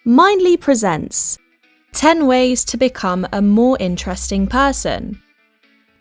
Mindly presents 10 ways to become a more interesting person.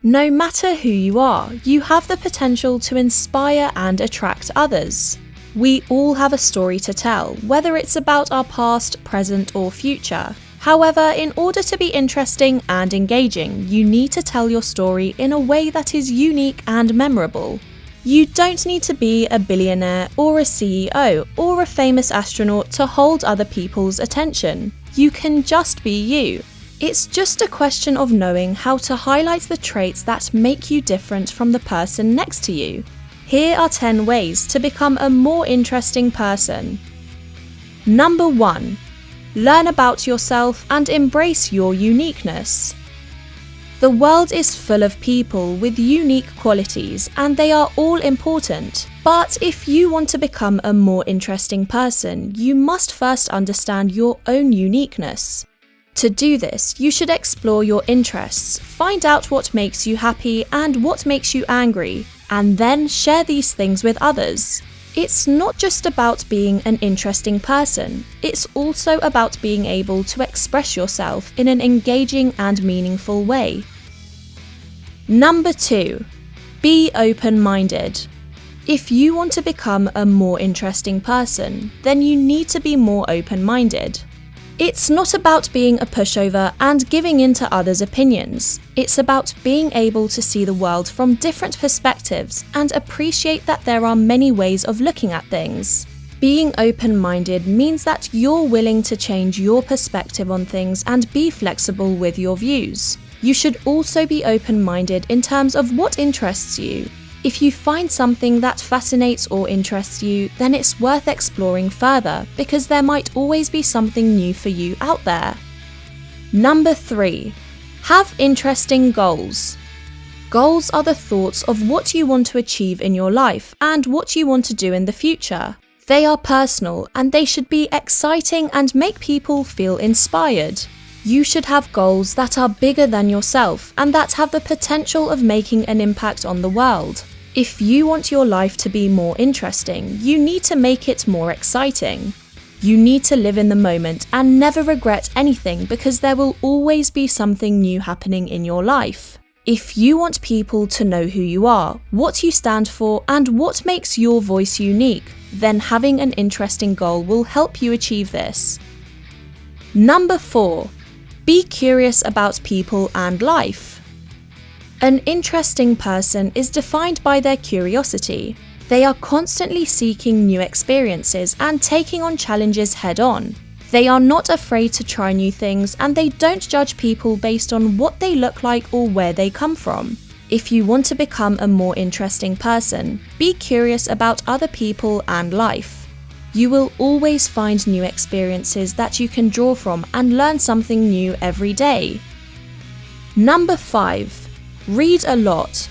No matter who you are, you have the potential to inspire and attract others. We all have a story to tell, whether it's about our past, present, or future. However, in order to be interesting and engaging, you need to tell your story in a way that is unique and memorable. You don't need to be a billionaire or a CEO or a famous astronaut to hold other people's attention. You can just be you. It's just a question of knowing how to highlight the traits that make you different from the person next to you. Here are 10 ways to become a more interesting person. Number 1. Learn about yourself and embrace your uniqueness. The world is full of people with unique qualities and they are all important. But if you want to become a more interesting person, you must first understand your own uniqueness. To do this, you should explore your interests, find out what makes you happy and what makes you angry, and then share these things with others. It's not just about being an interesting person, it's also about being able to express yourself in an engaging and meaningful way. Number 2. Be open-minded. If you want to become a more interesting person, then you need to be more open-minded. It's not about being a pushover and giving in to others' opinions. It's about being able to see the world from different perspectives and appreciate that there are many ways of looking at things. Being open-minded means that you're willing to change your perspective on things and be flexible with your views. You should also be open-minded in terms of what interests you. If you find something that fascinates or interests you, then it's worth exploring further because there might always be something new for you out there. Number 3. Have interesting goals. Goals are the thoughts of what you want to achieve in your life and what you want to do in the future. They are personal and they should be exciting and make people feel inspired. You should have goals that are bigger than yourself and that have the potential of making an impact on the world. If you want your life to be more interesting, you need to make it more exciting. You need to live in the moment and never regret anything because there will always be something new happening in your life. If you want people to know who you are, what you stand for, and what makes your voice unique, then having an interesting goal will help you achieve this. Number 4. Be curious about people and life. An interesting person is defined by their curiosity. They are constantly seeking new experiences and taking on challenges head-on. They are not afraid to try new things and they don't judge people based on what they look like or where they come from. If you want to become a more interesting person, be curious about other people and life. You will always find new experiences that you can draw from and learn something new every day. Number 5. Read a lot.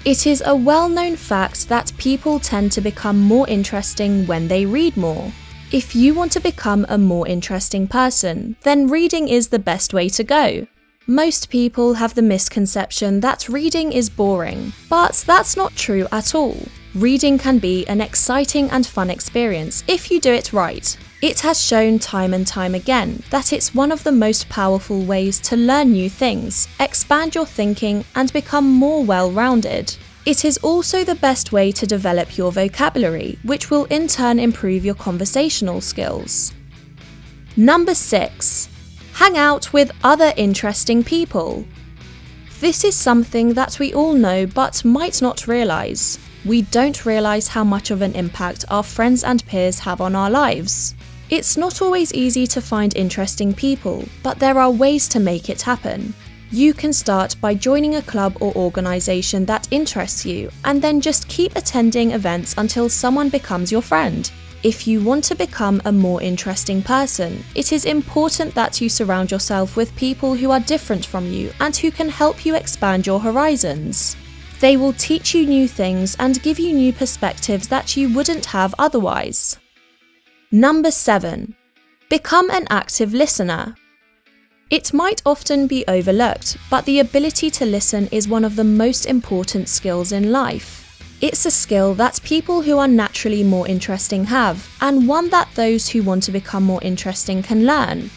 It is a well-known fact that people tend to become more interesting when they read more. If you want to become a more interesting person, then reading is the best way to go. Most people have the misconception that reading is boring, but that's not true at all. Reading can be an exciting and fun experience if you do it right. It has shown time and time again that it's one of the most powerful ways to learn new things, expand your thinking, and become more well-rounded. It is also the best way to develop your vocabulary, which will in turn improve your conversational skills. Number 6. Hang out with other interesting people. This is something that we all know but might not realize. We don't realize how much of an impact our friends and peers have on our lives. It's not always easy to find interesting people, but there are ways to make it happen. You can start by joining a club or organization that interests you, and then just keep attending events until someone becomes your friend. If you want to become a more interesting person, it is important that you surround yourself with people who are different from you and who can help you expand your horizons. They will teach you new things and give you new perspectives that you wouldn't have otherwise. Number 7. Become an active listener. It might often be overlooked, but the ability to listen is one of the most important skills in life. It's a skill that people who are naturally more interesting have, and one that those who want to become more interesting can learn.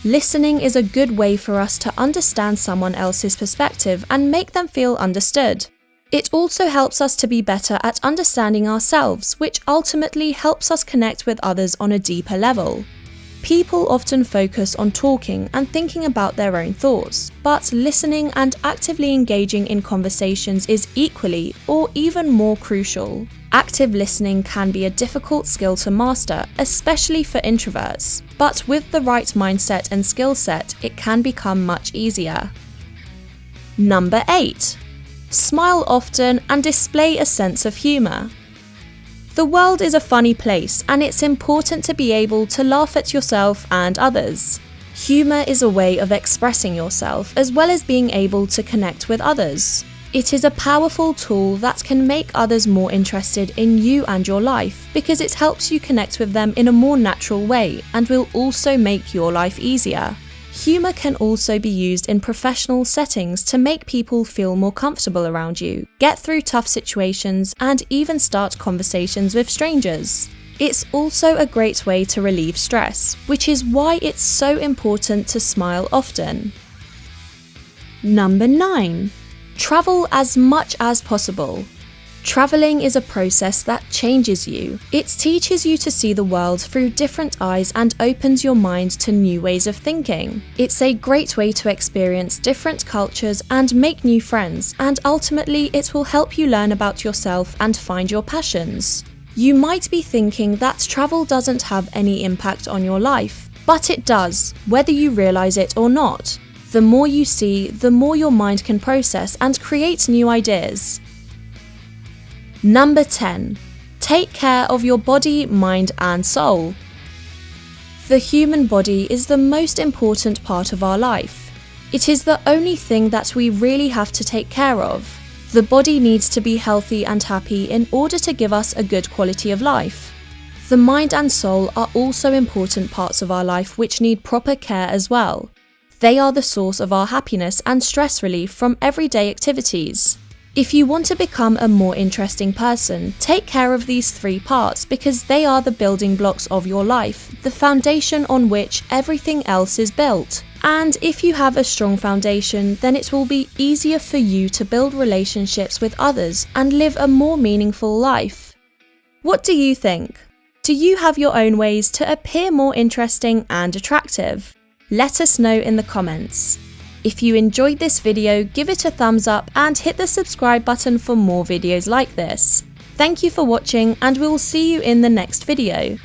Listening is a good way for us to understand someone else's perspective and make them feel understood. It also helps us to be better at understanding ourselves, which ultimately helps us connect with others on a deeper level. People often focus on talking and thinking about their own thoughts, but listening and actively engaging in conversations is equally or even more crucial. Active listening can be a difficult skill to master, especially for introverts, but with the right mindset and skill set, it can become much easier. Number 8. Smile often and display a sense of humor. The world is a funny place, and it's important to be able to laugh at yourself and others. Humor is a way of expressing yourself as well as being able to connect with others. It is a powerful tool that can make others more interested in you and your life because it helps you connect with them in a more natural way and will also make your life easier. Humor can also be used in professional settings to make people feel more comfortable around you, get through tough situations, and even start conversations with strangers. It's also a great way to relieve stress, which is why it's so important to smile often. Number 9. Travel as much as possible. Traveling is a process that changes you. It teaches you to see the world through different eyes and opens your mind to new ways of thinking. It's a great way to experience different cultures and make new friends, and ultimately it will help you learn about yourself and find your passions. You might be thinking that travel doesn't have any impact on your life, but it does, whether you realize it or not. The more you see, the more your mind can process and create new ideas. Number 10. Take care of your body, mind, and soul. The human body is the most important part of our life. It is the only thing that we really have to take care of. The body needs to be healthy and happy in order to give us a good quality of life. The mind and soul are also important parts of our life which need proper care as well. They are the source of our happiness and stress relief from everyday activities. If you want to become a more interesting person, take care of these 3 parts because they are the building blocks of your life, the foundation on which everything else is built. And if you have a strong foundation, then it will be easier for you to build relationships with others and live a more meaningful life. What do you think? Do you have your own ways to appear more interesting and attractive? Let us know in the comments. If you enjoyed this video, give it a thumbs up and hit the subscribe button for more videos like this. Thank you for watching, and we will see you in the next video.